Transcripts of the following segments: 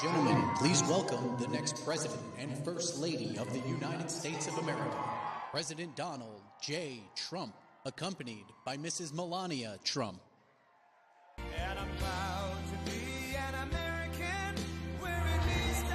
Gentlemen, please welcome the next President and First Lady of the United States of America, President Donald J. Trump, accompanied by Mrs. Melania Trump. And I'm proud to be an American, where at least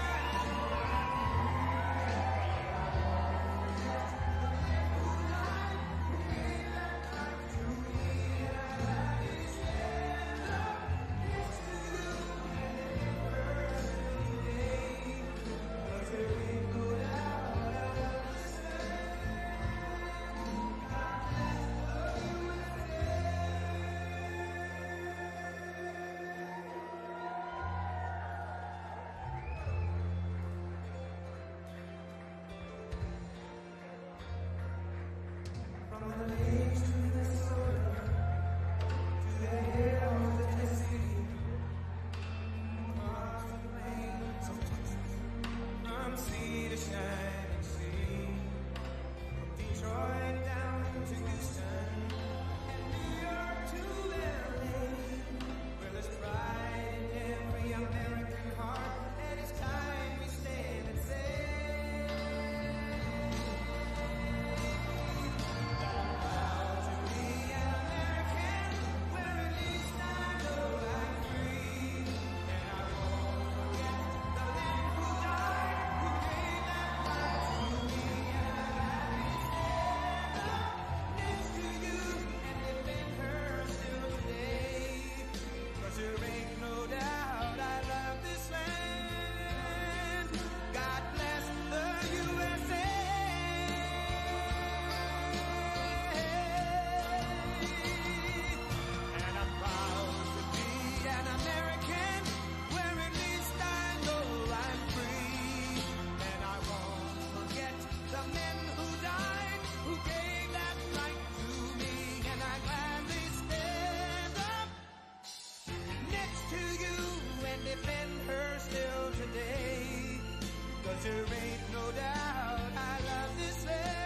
there ain't no doubt I love this land.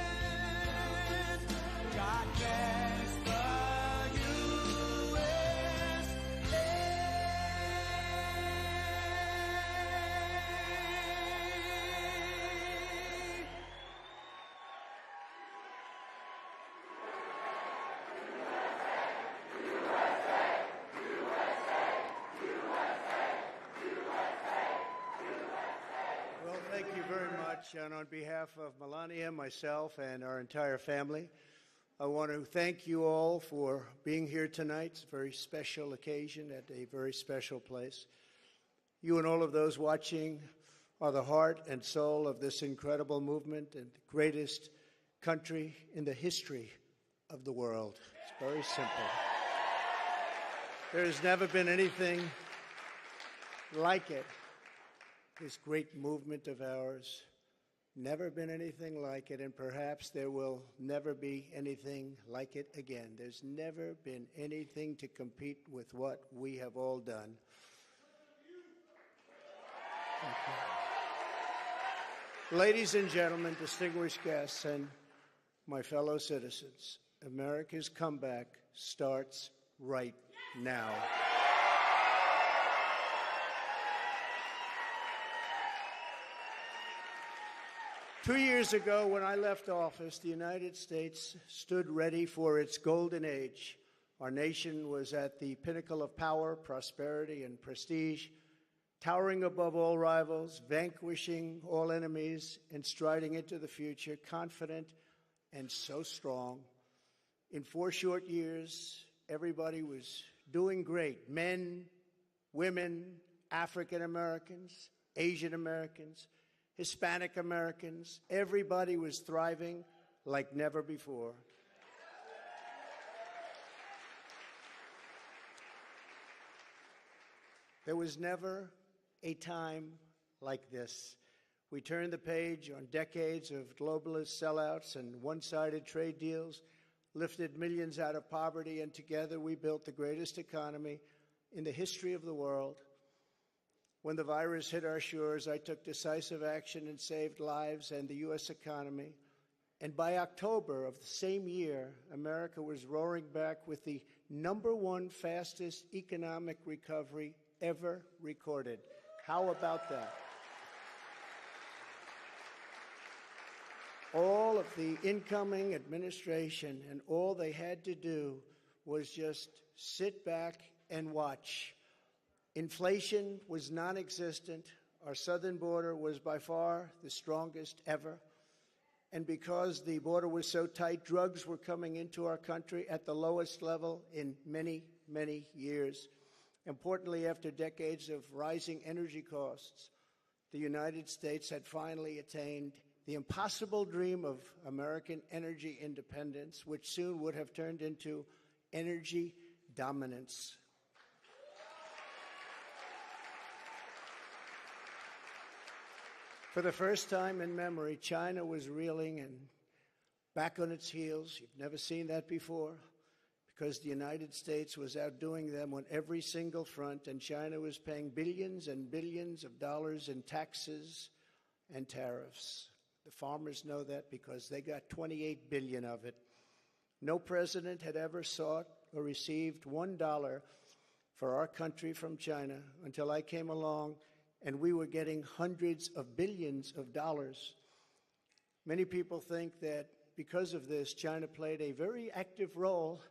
God bless the USA. Well, thank you very much. And on behalf of Melania, myself, and our entire family, I want to thank you all for being here tonight. It's a very special occasion at a very special place. You and all of those watching are the heart and soul of this incredible movement and the greatest country in the history of the world. It's very simple. There has never been anything like it. This great movement of ours, never been anything like it, and perhaps there will never be anything like it again. There's never been anything to compete with what we have all done. Thank you. Ladies and gentlemen, distinguished guests, and my fellow citizens, America's comeback starts right now. 2 years ago, when I left office, the United States stood ready for its golden age. Our nation was at the pinnacle of power, prosperity, and prestige, towering above all rivals, vanquishing all enemies, and striding into the future, confident and so strong. In 4 short years, everybody was doing great. Men, women, African Americans, Asian Americans, Hispanic Americans, everybody was thriving like never before. There was never a time like this. We turned the page on decades of globalist sellouts and one-sided trade deals, lifted millions out of poverty, and together we built the greatest economy in the history of the world. When the virus hit our shores, I took decisive action and saved lives and the U.S. economy. And by October of the same year, America was roaring back with the #1 fastest economic recovery ever recorded. How about that? All of the incoming administration, and all they had to do was just sit back and watch. Inflation was non-existent. Our southern border was by far the strongest ever. And because the border was so tight, drugs were coming into our country at the lowest level in many, many years. Importantly, after decades of rising energy costs, the United States had finally attained the impossible dream of American energy independence, which soon would have turned into energy dominance. For the first time in memory, China was reeling and back on its heels. You've never seen that before, because the United States was outdoing them on every single front, and China was paying billions and billions of dollars in taxes and tariffs. The farmers know that because they got 28 billion of it. No president had ever sought or received $1 for our country from China until I came along, and we were getting hundreds of billions of dollars. Many people think that because of this, China played a very active role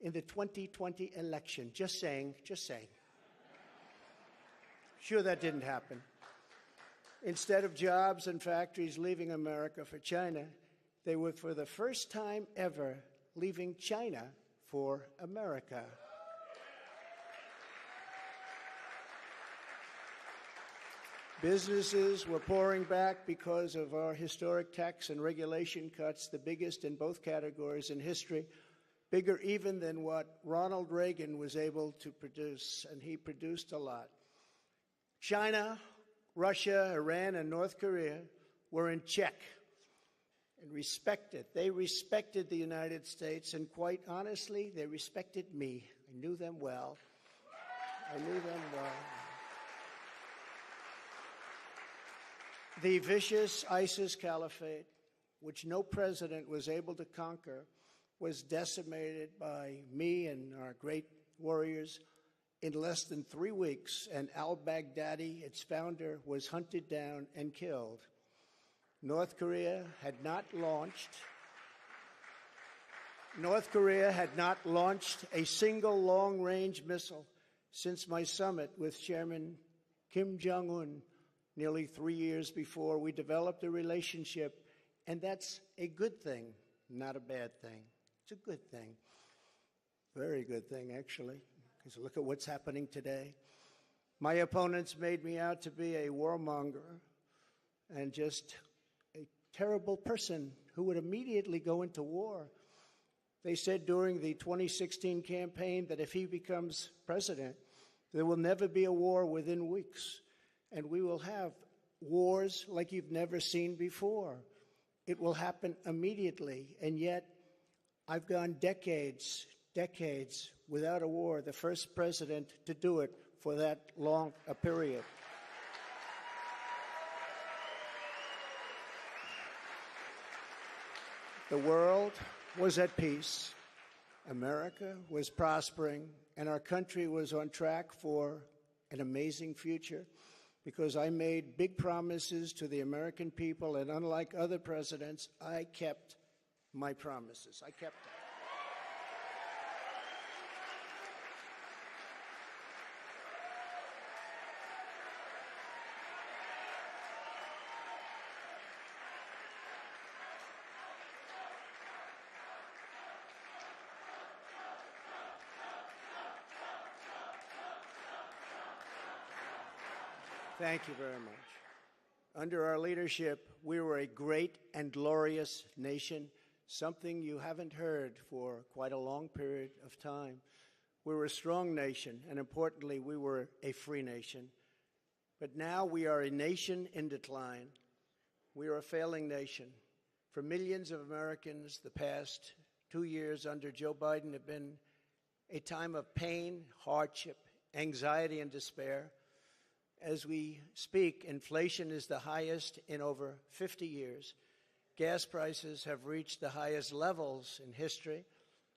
in the 2020 election. Just saying, just saying. Sure, that didn't happen. Instead of jobs and factories leaving America for China, they were, for the first time ever, leaving China for America. Businesses were pouring back because of our historic tax and regulation cuts, the biggest in both categories in history, bigger even than what Ronald Reagan was able to produce, and he produced a lot. China, Russia, Iran, and North Korea were in check and respected. They respected the United States, and quite honestly, they respected me. I knew them well. I knew them well. The vicious ISIS caliphate, which no president was able to conquer, was decimated by me and our great warriors in less than 3 weeks, and al-Baghdadi, its founder, was hunted down and killed. North Korea had not launched a single long-range missile since my summit with Chairman Kim Jong-un nearly 3 years before. We developed a relationship, and that's a good thing, not a bad thing. It's a good thing. Very good thing, actually, because look at what's happening today. My opponents made me out to be a warmonger and just a terrible person who would immediately go into war. They said during the 2016 campaign that if he becomes president, there will never be a war within weeks, and we will have wars like you've never seen before. It will happen immediately, and yet I've gone decades without a war, the first president to do it for that long a period. The world was at peace, America was prospering, and our country was on track for an amazing future, because I made big promises to the American people, and unlike other presidents, I kept my promises. I kept them. Thank you very much. Under our leadership, we were a great and glorious nation, something you haven't heard for quite a long period of time. We were a strong nation, and importantly, we were a free nation. But now we are a nation in decline. We are a failing nation. For millions of Americans, the past 2 years under Joe Biden have been a time of pain, hardship, anxiety, and despair. As we speak, inflation is the highest in over 50 years. Gas prices have reached the highest levels in history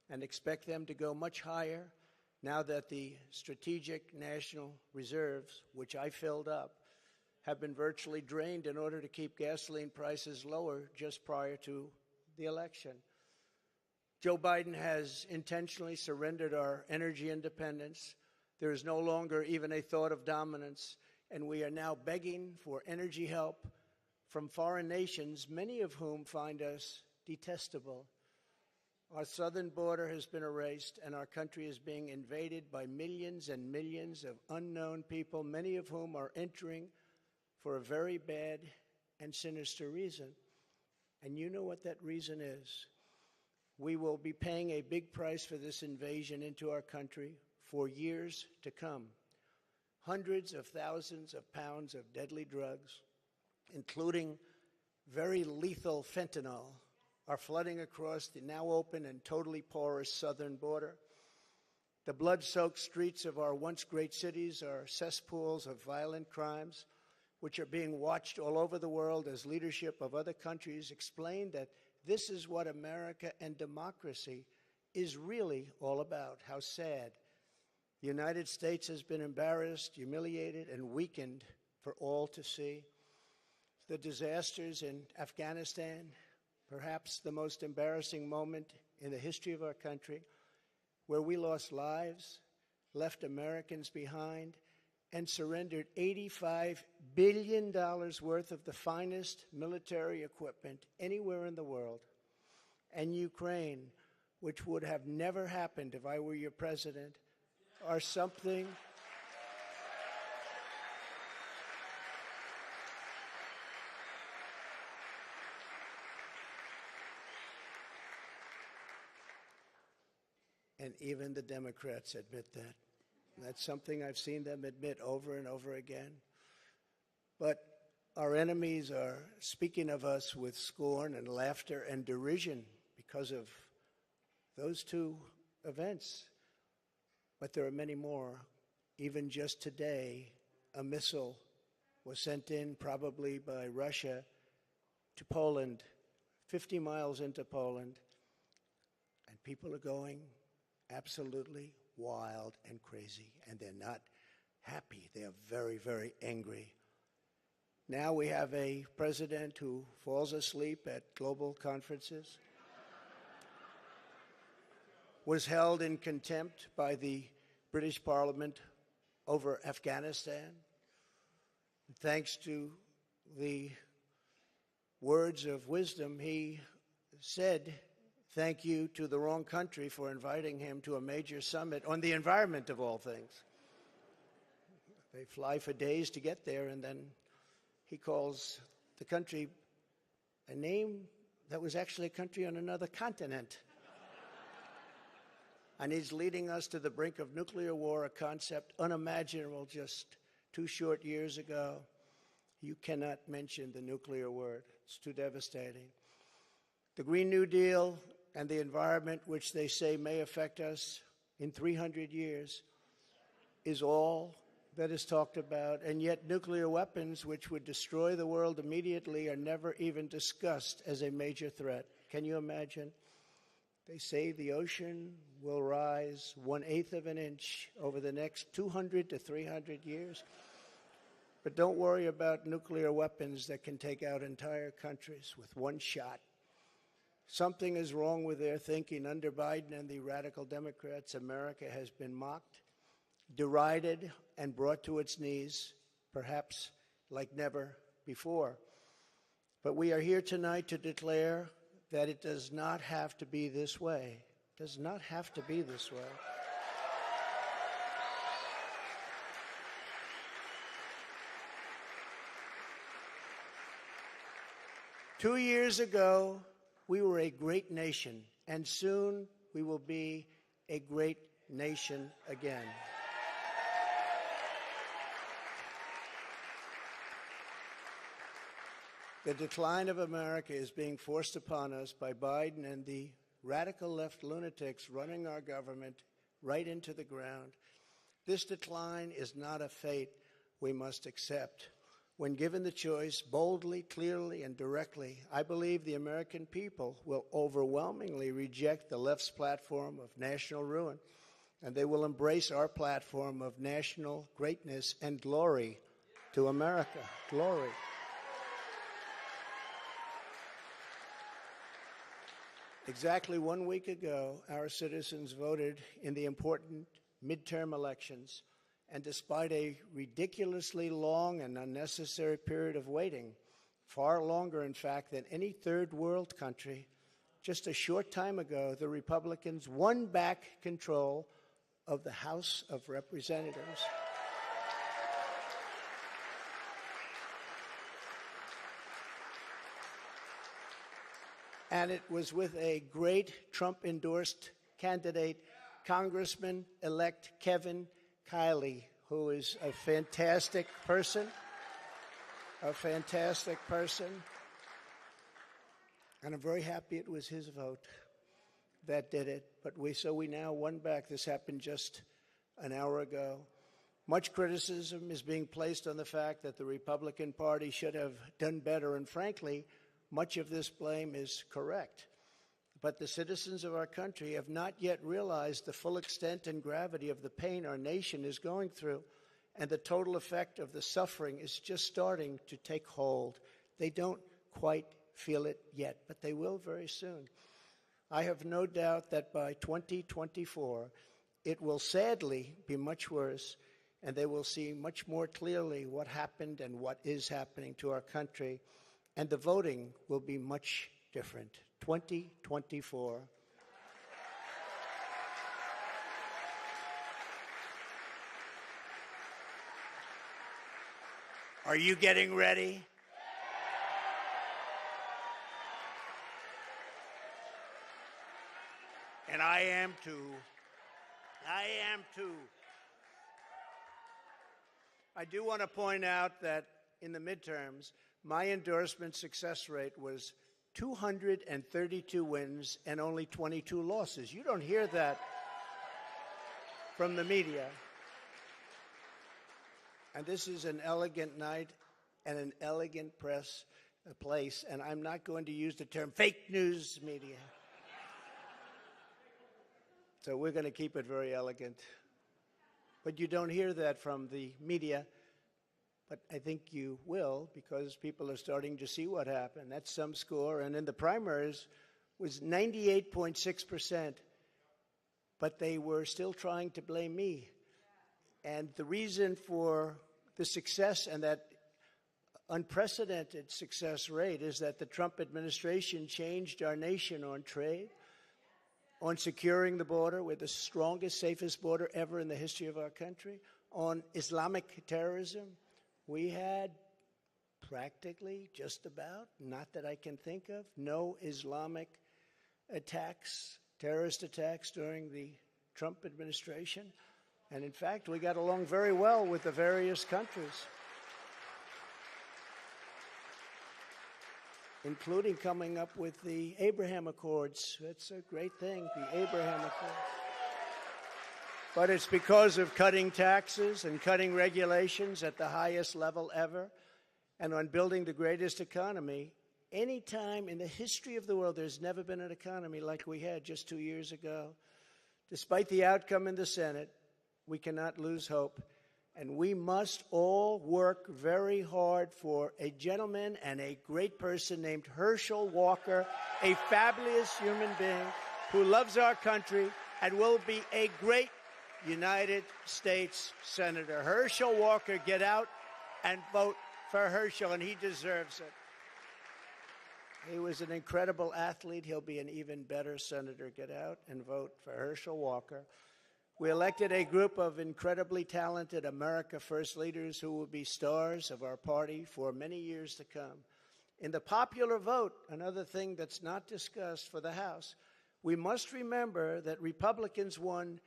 and expect them to go much higher. now that the strategic national reserves, which I filled up, have been virtually drained in order to keep gasoline prices lower just prior to the election. Joe Biden has intentionally surrendered our energy independence. There is no longer even a thought of dominance, and we are now begging for energy help from foreign nations, many of whom find us detestable. Our southern border has been erased, and our country is being invaded by millions and millions of unknown people, many of whom are entering for a very bad and sinister reason. And you know what that reason is. We will be paying a big price for this invasion into our country for years to come. Hundreds of thousands of pounds of deadly drugs, including very lethal fentanyl, are flooding across the now open and totally porous southern border. The blood-soaked streets of our once great cities are cesspools of violent crimes, which are being watched all over the world as leadership of other countries explain that this is what America and democracy is really all about. How sad. The United States has been embarrassed, humiliated, and weakened for all to see. The disasters in Afghanistan, perhaps the most embarrassing moment in the history of our country, where we lost lives, left Americans behind, and surrendered $85 billion worth of the finest military equipment anywhere in the world. And Ukraine, which would have never happened if I were your president, are something and even the Democrats admit that. That's something I've seen them admit over and over again. But our enemies are speaking of us with scorn and laughter and derision because of those two events. But there are many more. Even just today, a missile was sent in, probably by Russia, to Poland, 50 miles into Poland. And people are going absolutely wild and crazy, and they're not happy. They are very, very angry. Now we have a president who falls asleep at global conferences, was held in contempt by the British Parliament over Afghanistan. Thanks to the words of wisdom, he said thank you to the wrong country for inviting him to a major summit on the environment, of all things. They fly for days to get there, and then he calls the country a name that was actually a country on another continent. And he's leading us to the brink of nuclear war, a concept unimaginable just 2 short years ago. You cannot mention the nuclear word. It's too devastating. The Green New Deal and the environment, which they say may affect us in 300 years, is all that is talked about. And yet nuclear weapons, which would destroy the world immediately, are never even discussed as a major threat. Can you imagine? They say the ocean will rise 1/8 of an inch over the next 200 to 300 years. But don't worry about nuclear weapons that can take out entire countries with one shot. Something is wrong with their thinking. Under Biden and the radical Democrats, America has been mocked, derided, and brought to its knees, perhaps like never before. But we are here tonight to declare that it does not have to be this way. It does not have to be this way. Two years ago, we were a great nation, and soon we will be a great nation again. The decline of America is being forced upon us by Biden and the radical left lunatics running our government right into the ground. This decline is not a fate we must accept. When given the choice, boldly, clearly, and directly, I believe the American people will overwhelmingly reject the left's platform of national ruin. and they will embrace our platform of national greatness and glory to America. Glory. Exactly 1 week ago, our citizens voted in the important midterm elections, and despite a ridiculously long and unnecessary period of waiting, far longer, in fact, than any third world country, just a short time ago, the Republicans won back control of the House of Representatives. And it was with a great Trump-endorsed candidate, Congressman-elect Kevin Kiley, who is a fantastic person, And I'm very happy it was his vote that did it. But we now won back. This happened just an hour ago. Much criticism is being placed on the fact that the Republican Party should have done better, and frankly, much of this blame is correct. But the citizens of our country have not yet realized the full extent and gravity of the pain our nation is going through, and the total effect of the suffering is just starting to take hold. They don't quite feel it yet, but they will very soon. I have no doubt that by 2024, it will sadly be much worse, and they will see much more clearly what happened and what is happening to our country, and the voting will be much different. 2024. Are you getting ready? And I am too. I do want to point out that in the midterms, my endorsement success rate was 232 wins and only 22 losses. You don't hear that from the media. And this is an elegant night and an elegant place, and I'm not going to use the term fake news media. So we're going to keep it very elegant. But you don't hear that from the media. But I think you will, because people are starting to see what happened. That's some score. And in the primaries was 98.6%. But they were still trying to blame me. And the reason for the success and that unprecedented success rate is that the Trump administration changed our nation on trade, on securing the border. We're the strongest, safest border ever in the history of our country. On Islamic terrorism, we had practically, just about, not that I can think of, no Islamic attacks, terrorist attacks during the Trump administration. And in fact, we got along very well with the various countries, including coming up with the Abraham Accords. That's a great thing, the Abraham Accords. But it's because of cutting taxes and cutting regulations at the highest level ever, and on building the greatest economy. Any time in the history of the world, there's never been an economy like we had just 2 years ago. Despite the outcome in the Senate, we cannot lose hope, and we must all work very hard for a gentleman and a great person named Herschel Walker, a fabulous human being who loves our country and will be a great United States Senator. Herschel Walker, get out and vote for Herschel, and he deserves it. He was an incredible athlete. He'll be an even better senator. Get out and vote for Herschel Walker. We elected a group of incredibly talented America First leaders who will be stars of our party for many years to come. In the popular vote, another thing that's not discussed for the House, we must remember that Republicans won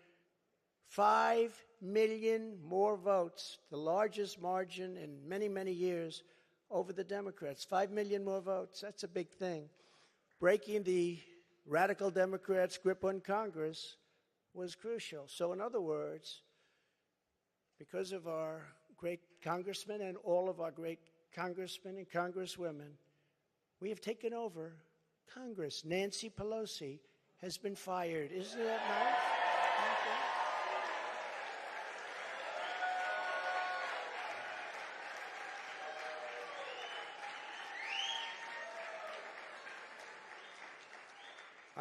5 million more votes, the largest margin in many, many years, over the Democrats. 5 million more votes. That's a big thing. Breaking the radical Democrats' grip on Congress was crucial. So in other words, because of our great congressmen and all of our great congressmen and congresswomen, we have taken over Congress. Nancy Pelosi has been fired. Isn't that nice?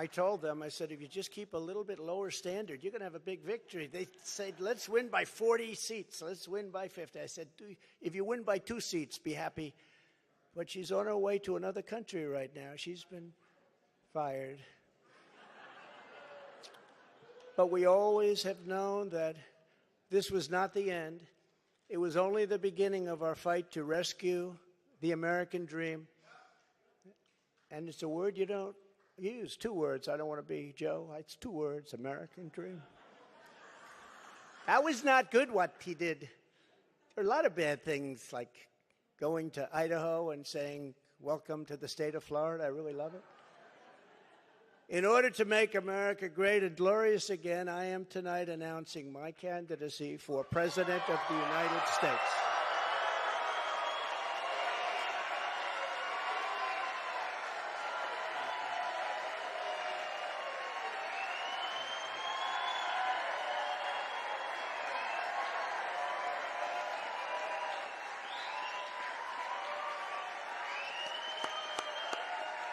I told them, I said, if you just keep a little bit lower standard, you're going to have a big victory. They said, let's win by 40 seats. Let's win by 50. I said, if you win by 2 seats, be happy. But she's on her way to another country right now. She's been fired. But we always have known that this was not the end. It was only the beginning of our fight to rescue the American dream. And it's a word you don't use. 2 words. I don't want to be Joe. It's 2 words, American dream. That was not good what he did. There are a lot of bad things, like going to Idaho and saying, welcome to the state of Florida. I really love it. In order to make America great and glorious again, I am tonight announcing my candidacy for President of the United States.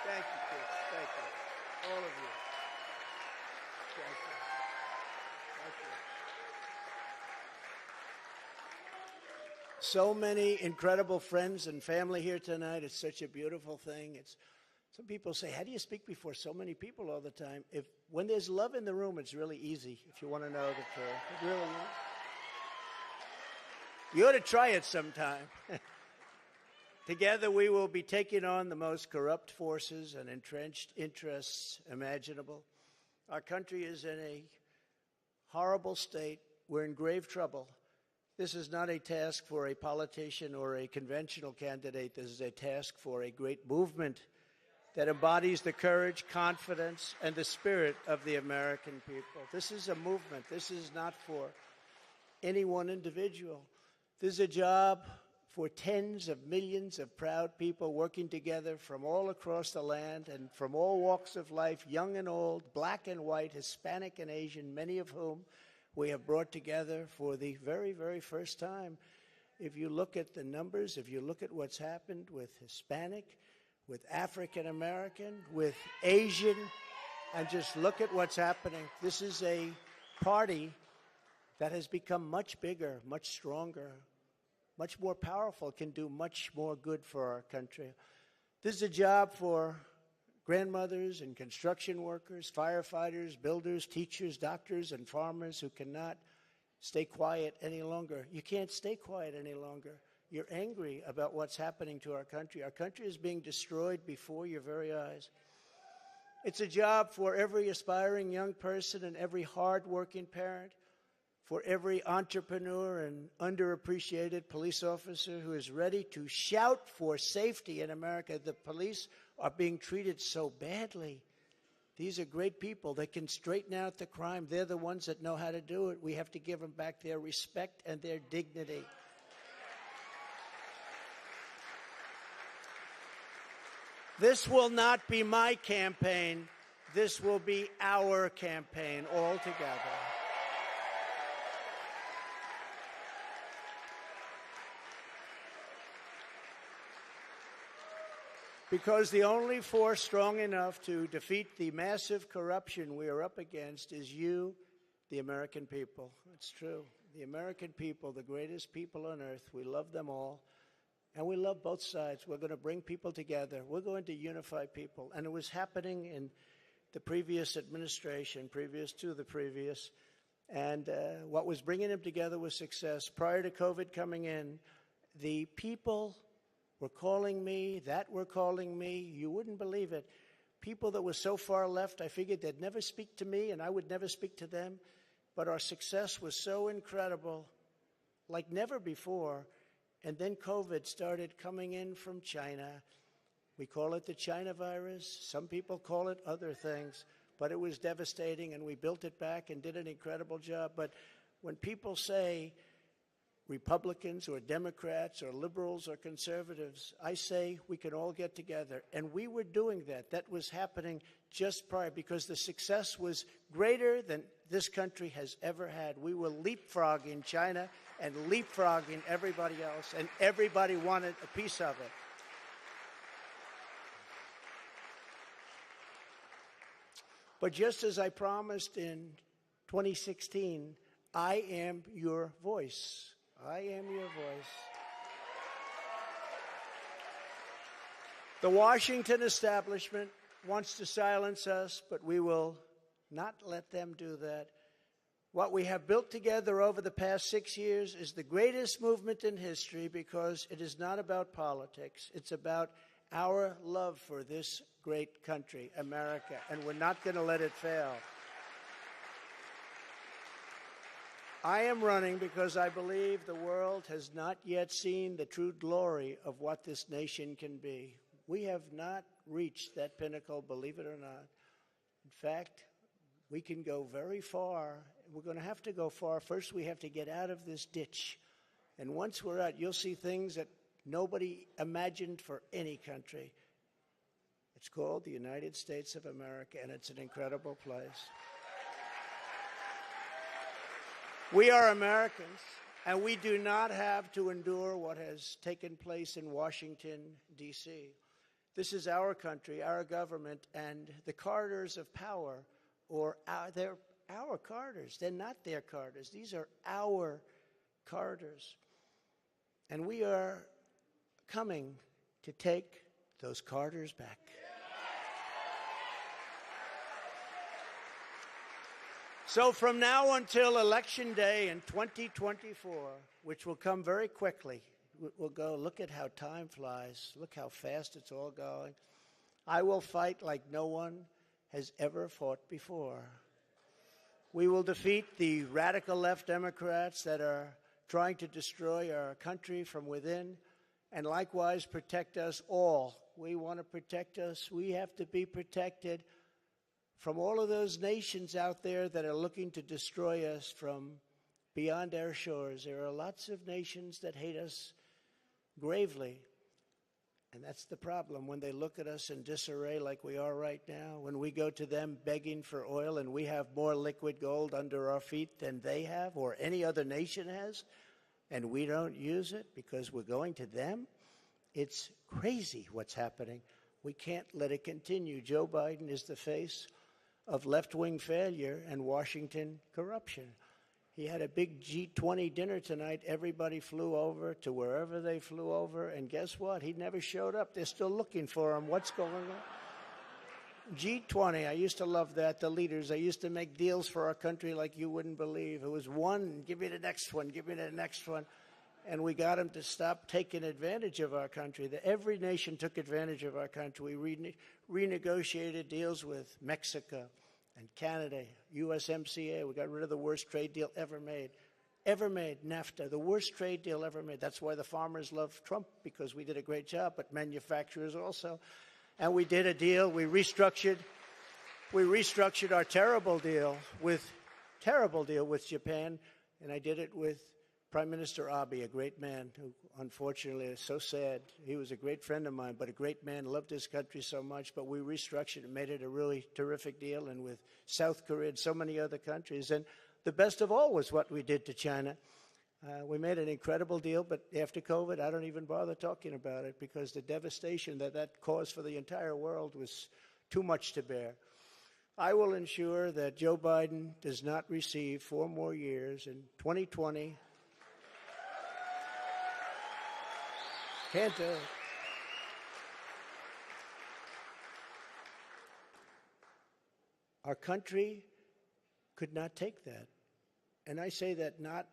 Thank you, kids. Thank you. All of you. Thank you. Thank you. So many incredible friends and family here tonight. It's such a beautiful thing. Some people say, how do you speak before so many people all the time? When there's love in the room, it's really easy, if you want to know the truth. It really is. You ought to try it sometime. Together, we will be taking on the most corrupt forces and entrenched interests imaginable. Our country is in a horrible state. We're in grave trouble. This is not a task for a politician or a conventional candidate. This is a task for a great movement that embodies the courage, confidence, and the spirit of the American people. This is a movement. This is not for any one individual. This is a job for tens of millions of proud people working together from all across the land and from all walks of life, young and old, black and white, Hispanic and Asian, many of whom we have brought together for the very, very first time. If you look at the numbers, if you look at what's happened with Hispanic, with African American, with Asian, and just look at what's happening. This is a party that has become much bigger, much stronger, much more powerful, can do much more good for our country. This is a job for grandmothers and construction workers, firefighters, builders, teachers, doctors, and farmers who cannot stay quiet any longer. You can't stay quiet any longer. You're angry about what's happening to our country. Our country is being destroyed before your very eyes. It's a job for every aspiring young person and every hard-working parent, for every entrepreneur and underappreciated police officer who is ready to shout for safety in America. The police are being treated so badly. These are great people. They can straighten out the crime. They're the ones that know how to do it. We have to give them back their respect and their dignity. This will not be my campaign. This will be our campaign all together. Because the only force strong enough to defeat the massive corruption we are up against is you, the American people. It's true. The American people, the greatest people on earth, we love them all. And we love both sides. We're going to bring people together. We're going to unify people. And it was happening in the previous administration, previous to the previous. And what was bringing them together was success. Prior to COVID coming in, the people were calling me, that were calling me. You wouldn't believe it. People that were so far left, I figured they'd never speak to me and I would never speak to them. But our success was so incredible, like never before. And then COVID started coming in from China. We call it the China virus. Some people call it other things. But it was devastating, and we built it back and did an incredible job. But when people say Republicans or Democrats or liberals or conservatives, I say we can all get together. And we were doing that. That was happening just prior because the success was greater than this country has ever had. We were leapfrogging China and leapfrogging everybody else, and everybody wanted a piece of it. But just as I promised in 2016, I am your voice. I am your voice. The Washington establishment wants to silence us, but we will not let them do that. What we have built together over the past 6 years is the greatest movement in history because it is not about politics. It's about our love for this great country, America, and we're not going to let it fail. I am running because I believe the world has not yet seen the true glory of what this nation can be. We have not reached that pinnacle, believe it or not. In fact, we can go very far. We're going to have to go far. First, we have to get out of this ditch. And once we're out, you'll see things that nobody imagined for any country. It's called the United States of America, and it's an incredible place. We are Americans, and we do not have to endure what has taken place in Washington, D.C. This is our country, our government, and the corridors of power, they're our corridors. They're not their corridors. These are our corridors. And we are coming to take those corridors back. So from now until Election Day in 2024, which will come very quickly, we'll go, look at how time flies. Look how fast it's all going. I will fight like no one has ever fought before. We will defeat the radical left Democrats that are trying to destroy our country from within, and likewise protect us all. We want to protect us. We have to be protected from all of those nations out there that are looking to destroy us from beyond our shores. There are lots of nations that hate us gravely. And that's the problem. When they look at us in disarray like we are right now, when we go to them begging for oil and we have more liquid gold under our feet than they have or any other nation has, and we don't use it because we're going to them, it's crazy what's happening. We can't let it continue. Joe Biden is the face of left-wing failure and Washington corruption. He had a big G20 dinner tonight. Everybody flew over to wherever they flew over, and guess what? He never showed up. They're still looking for him. What's going on? G20, I used to love that, the leaders. They used to make deals for our country like you wouldn't believe. It was one, give me the next one, give me the next one. And we got them to stop taking advantage of our country. Every nation took advantage of our country. We renegotiated deals with Mexico and Canada, USMCA. We got rid of the worst trade deal ever made. NAFTA, the worst trade deal ever made. That's why the farmers love Trump, because we did a great job, but manufacturers also. And we did a deal, we restructured our terrible deal with Japan, and I did it with Prime Minister Abe, a great man who unfortunately is so sad. He was a great friend of mine, but a great man, loved his country so much, but we restructured and made it a really terrific deal, and with South Korea and so many other countries. And the best of all was what we did to China. We made an incredible deal, but after COVID, I don't even bother talking about it because the devastation that caused for the entire world was too much to bear. I will ensure that Joe Biden does not receive 4 more years in 2020. Can't do it. Our country could not take that. And I say that not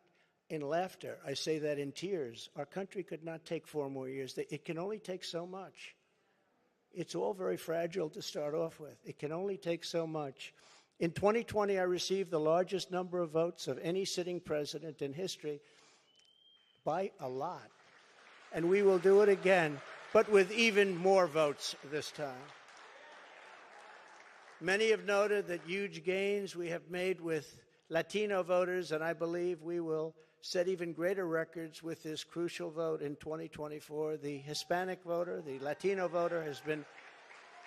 in laughter. I say that in tears. Our country could not take 4 more years. It can only take so much. It's all very fragile to start off with. It can only take so much. In 2020, I received the largest number of votes of any sitting president in history by a lot. And we will do it again, but with even more votes this time. Many have noted that huge gains we have made with Latino voters, and I believe we will set even greater records with this crucial vote in 2024. The Hispanic voter, the Latino voter has been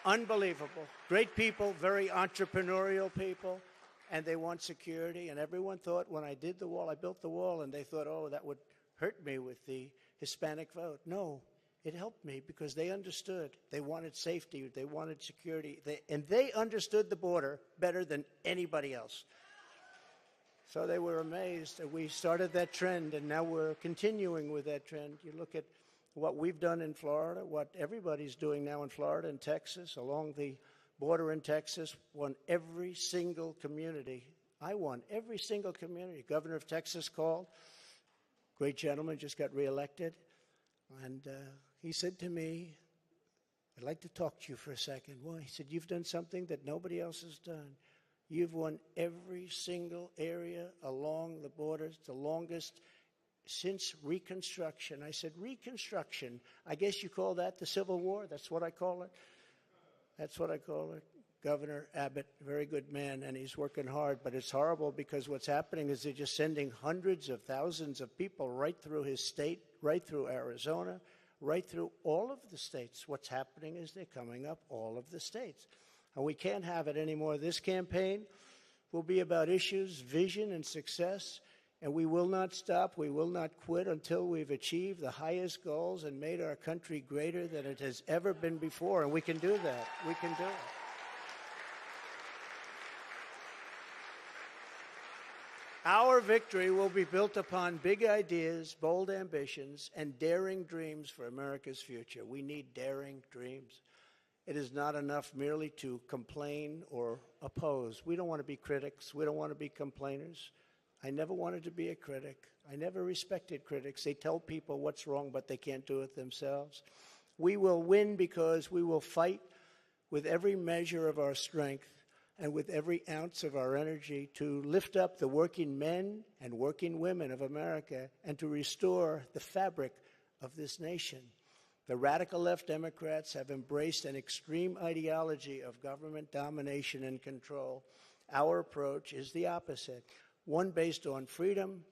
unbelievable. Great people, very entrepreneurial people, and they want security. And everyone thought when I did the wall, I built the wall, and they thought, oh, that would hurt me with the Hispanic vote. No, It helped me because they understood. They wanted safety. They wanted security. And they understood the border better than anybody else. So they were amazed. We started that trend, and now we're continuing with that trend. You look at what we've done in Florida, what everybody's doing now in Florida and Texas, along the border in Texas, won every single community. I won every single community. Governor of Texas called. Great gentleman, just got reelected. And he said to me, I'd like to talk to you for a second. Well, he said, you've done something that nobody else has done. You've won every single area along the borders, the longest since Reconstruction. I said, Reconstruction? I guess you call that the Civil War? That's what I call it? That's what I call it. Governor Abbott, very good man, and he's working hard, but it's horrible because what's happening is they're just sending hundreds of thousands of people right through his state, right through Arizona, right through all of the states. What's happening is they're coming up all of the states. And we can't have it anymore. This campaign will be about issues, vision, and success, and we will not stop. We will not quit until we've achieved the highest goals and made our country greater than it has ever been before, and we can do that. We can do it. Our victory will be built upon big ideas, bold ambitions, and daring dreams for America's future. We need daring dreams. It is not enough merely to complain or oppose. We don't want to be critics. We don't want to be complainers. I never wanted to be a critic. I never respected critics. They tell people what's wrong, but they can't do it themselves. We will win because we will fight with every measure of our strength and with every ounce of our energy to lift up the working men and working women of America and to restore the fabric of this nation. The radical left Democrats have embraced an extreme ideology of government domination and control. Our approach is the opposite, one based on freedom,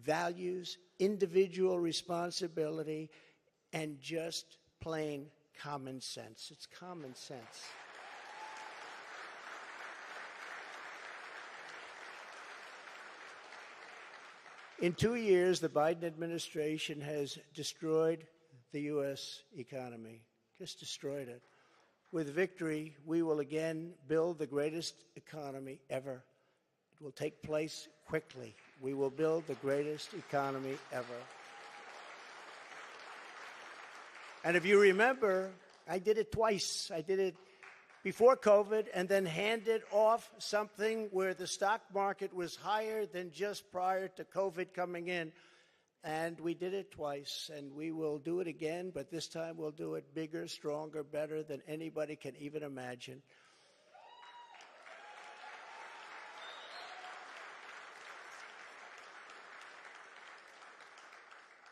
values, individual responsibility, and just plain common sense. It's common sense. In 2 years, the Biden administration has destroyed the U.S. economy, just destroyed it. With victory, we will again build the greatest economy ever. It will take place quickly. We will build the greatest economy ever. And if you remember, I did it twice. I did it before COVID and then handed off something where the stock market was higher than just prior to COVID coming in. And we did it twice, and we will do it again, but this time we'll do it bigger, stronger, better than anybody can even imagine.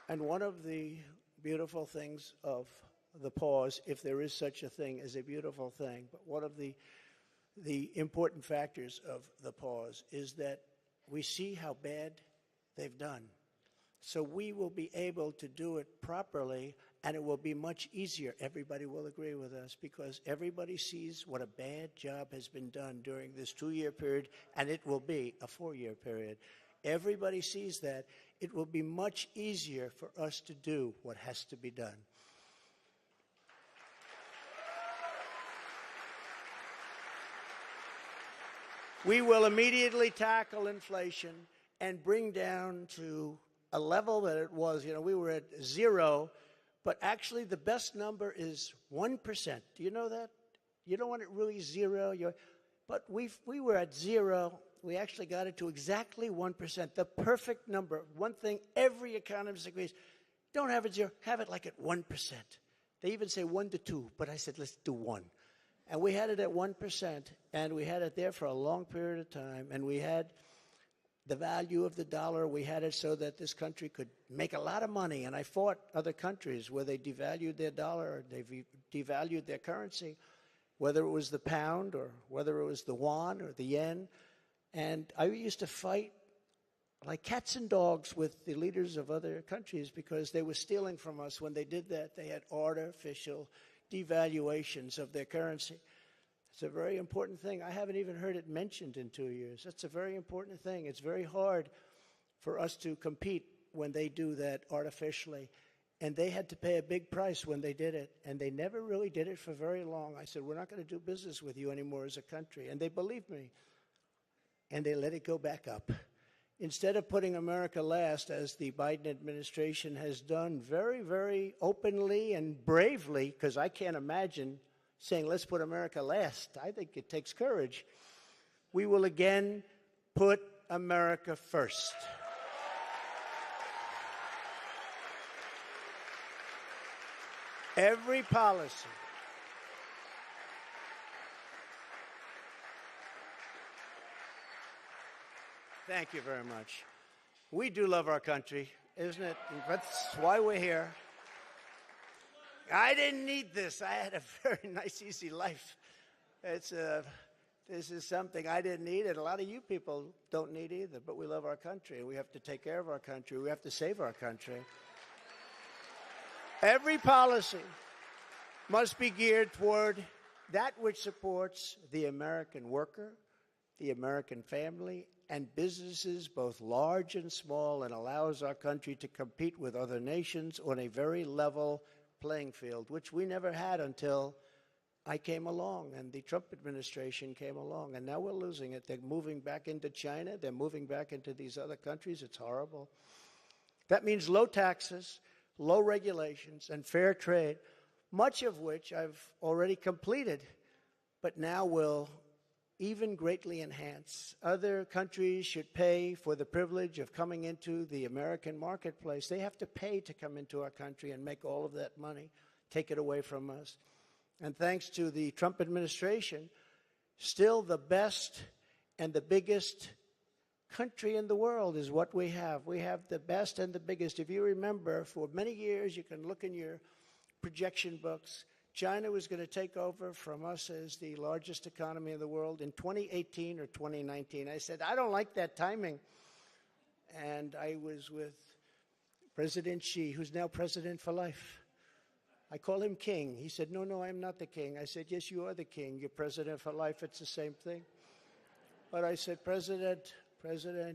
And one of the beautiful things of the pause, if there is such a thing as a beautiful thing, but one of the important factors of the pause is that we see how bad they've done. So we will be able to do it properly, and it will be much easier. Everybody will agree with us because everybody sees what a bad job has been done during this 2-year period, and it will be a 4-year period. Everybody sees that. It will be much easier for us to do what has to be done. We will immediately tackle inflation and bring down to a level that it was. You know, we were at 0, but actually the best number is 1%. Do you know that? You don't want it really 0. But we were at 0. We actually got it to exactly 1%, the perfect number. One thing every economist agrees, don't have it 0, have it like at 1%. They even say 1 to 2, but I said let's do 1. And we had it at 1%, and we had it there for a long period of time, and we had the value of the dollar. We had it so that this country could make a lot of money, and I fought other countries where they devalued their dollar or they devalued their currency, whether it was the pound or whether it was the yuan or the yen. And I used to fight like cats and dogs with the leaders of other countries because they were stealing from us. When they did that, they had artificial devaluations of their currency. It's a very important thing. I haven't even heard it mentioned in 2 years. That's a very important thing. It's very hard for us to compete when they do that artificially. And they had to pay a big price when they did it. And they never really did it for very long. I said, we're not going to do business with you anymore as a country. And they believed me. And they let it go back up. Instead of putting America last, as the Biden administration has done very, very openly and bravely, because I can't imagine saying, let's put America last. I think it takes courage. We will again put America first. Every policy. Thank you very much. We do love our country, isn't it? That's why we're here. I didn't need this. I had a very nice, easy life. This is something I didn't need, and a lot of you people don't need either, but we love our country. We have to take care of our country. We have to save our country. Every policy must be geared toward that which supports the American worker, the American family, and businesses, both large and small, and allows our country to compete with other nations on a very level playing field, which we never had until I came along and the Trump administration came along. And now we're losing it. They're moving back into China. They're moving back into these other countries. It's horrible. That means low taxes, low regulations, and fair trade, much of which I've already completed, but now will even greatly enhance. Other countries should pay for the privilege of coming into the American marketplace. They have to pay to come into our country and make all of that money, take it away from us. And thanks to the Trump administration, still the best and the biggest country in the world is what we have. We have the best and the biggest. If you remember, for many years, you can look in your projection books, China was going to take over from us as the largest economy in the world in 2018 or 2019. I said, I don't like that timing. And I was with President Xi, who's now president for life. I call him king. He said, no, I'm not the king. I said, yes, you are the king. You're president for life. It's the same thing. But I said, President,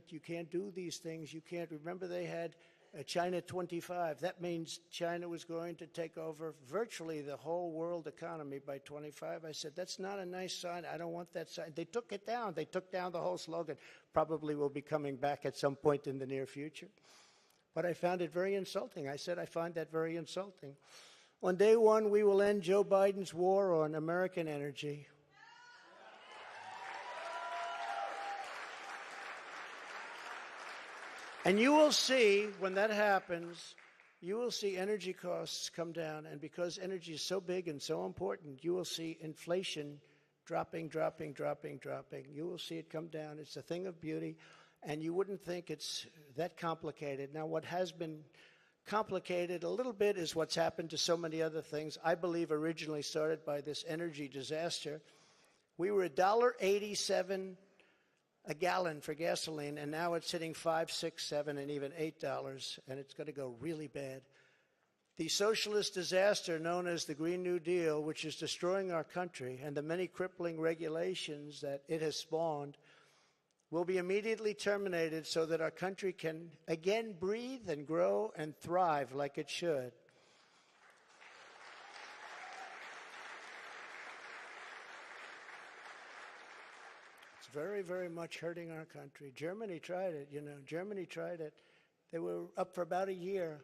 you can't do these things. You can't. Remember, they had China 25. That means China was going to take over virtually the whole world economy by 25. I said, that's not a nice sign. I don't want that sign. They took it down. They took down the whole slogan. Probably will be coming back at some point in the near future. But I found it very insulting. I said, I find that very insulting. On day one, we will end Joe Biden's war on American energy. And you will see, when that happens, you will see energy costs come down. And because energy is so big and so important, you will see inflation dropping. You will see it come down. It's a thing of beauty. And you wouldn't think it's that complicated. Now, what has been complicated a little bit is what's happened to so many other things. I believe originally started by this energy disaster. We were $1.87 a gallon for gasoline, and now it's hitting $5, $6, $7, and even $8, and it's going to go really bad. The socialist disaster known as the Green New Deal, which is destroying our country, and the many crippling regulations that it has spawned, will be immediately terminated so that our country can again breathe and grow and thrive like it should. It's very, very much hurting our country. Germany tried it, Germany tried it. They were up for about a year.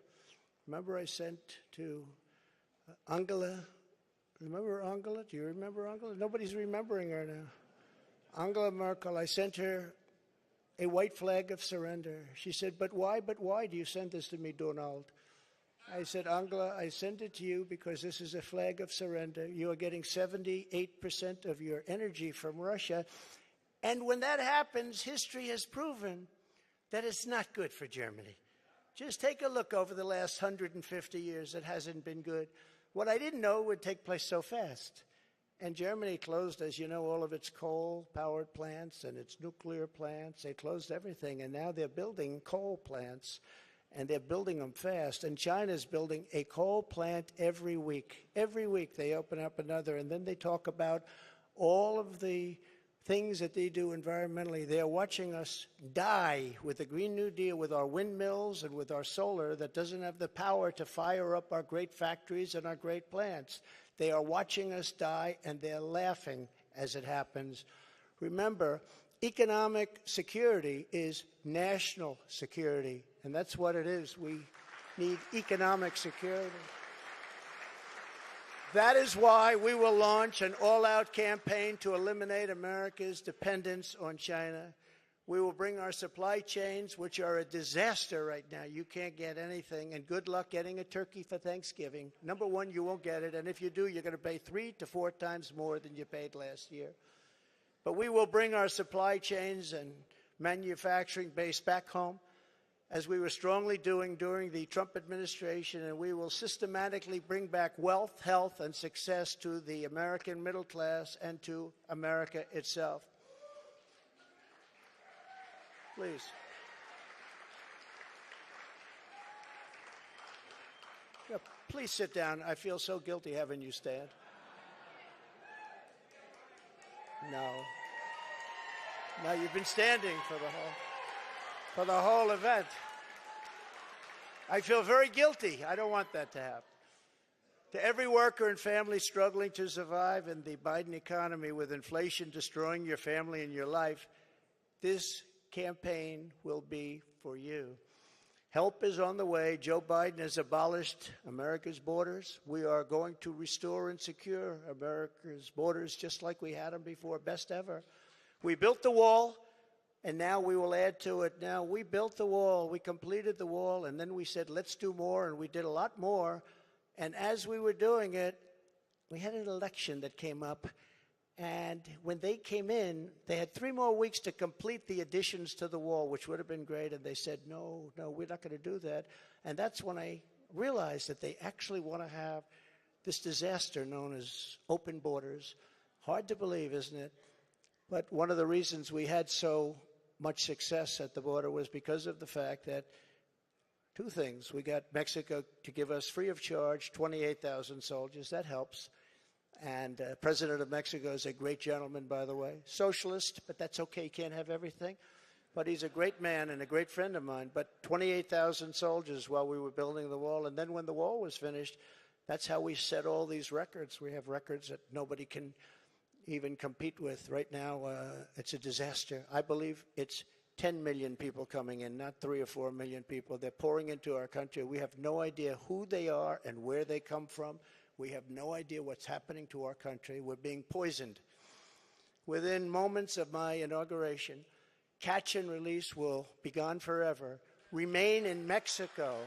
Remember I sent to Angela. Remember Angela? Do you remember Angela? Nobody's remembering her now. Angela Merkel, I sent her a white flag of surrender. She said, but why do you send this to me, Donald? I said, Angela, I send it to you because this is a flag of surrender. You are getting 78% of your energy from Russia. And when that happens, history has proven that it's not good for Germany. Just take a look over the last 150 years. It hasn't been good. What I didn't know would take place so fast. And Germany closed, as you know, all of its coal-powered plants and its nuclear plants. They closed everything, and now they're building coal plants, and they're building them fast. And China's building a coal plant every week. Every week they open up another, and then they talk about all of the things that they do environmentally. They are watching us die with the Green New Deal, with our windmills and with our solar that doesn't have the power to fire up our great factories and our great plants. They are watching us die, and they're laughing as it happens. Remember, economic security is national security, and that's what it is. We need economic security. That is why we will launch an all-out campaign to eliminate America's dependence on China. We will bring our supply chains, which are a disaster right now. You can't get anything, and good luck getting a turkey for Thanksgiving. Number one, you won't get it, and if you do, you're going to pay 3 to 4 times more than you paid last year. But we will bring our supply chains and manufacturing base back home, as we were strongly doing during the Trump administration, and we will systematically bring back wealth, health, and success to the American middle class and to America itself. Please. Yeah, please sit down. I feel so guilty having you stand. No, you've been standing for the whole event. I feel very guilty. I don't want that to happen. To every worker and family struggling to survive in the Biden economy with inflation destroying your family and your life, this campaign will be for you. Help is on the way. Joe Biden has abolished America's borders. We are going to restore and secure America's borders just like we had them before, best ever. We built the wall, and now we will add to it. Now, we built the wall, we completed the wall, and then we said, let's do more, and we did a lot more. And as we were doing it, we had an election that came up, and when they came in, they had 3 more weeks to complete the additions to the wall, which would have been great, and they said, no, we're not going to do that. And that's when I realized that they actually want to have this disaster known as open borders. Hard to believe, isn't it? But one of the reasons we had so much success at the border was because of the fact that 2 things. We got Mexico to give us free of charge 28,000 soldiers. That helps. And President of Mexico is a great gentleman, by the way. Socialist, but that's okay. He can't have everything. But he's a great man and a great friend of mine. But 28,000 soldiers while we were building the wall. And then when the wall was finished, that's how we set all these records. We have records that nobody can even compete with. Right now, it's a disaster. I believe it's 10 million people coming in, not 3 or 4 million people. They're pouring into our country. We have no idea who they are and where they come from. We have no idea what's happening to our country. We're being poisoned. Within moments of my inauguration, catch and release will be gone forever. Remain in Mexico.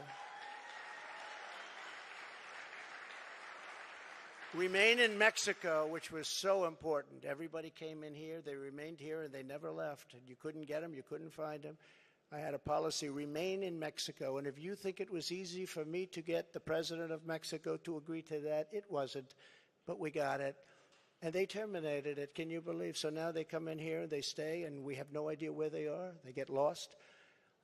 Remain in Mexico, which was so important. Everybody came in here, they remained here, and they never left. And you couldn't get them, you couldn't find them. I had a policy, remain in Mexico. And if you think it was easy for me to get the president of Mexico to agree to that, it wasn't. But we got it. And they terminated it, can you believe? So now they come in here, they stay, and we have no idea where they are. They get lost.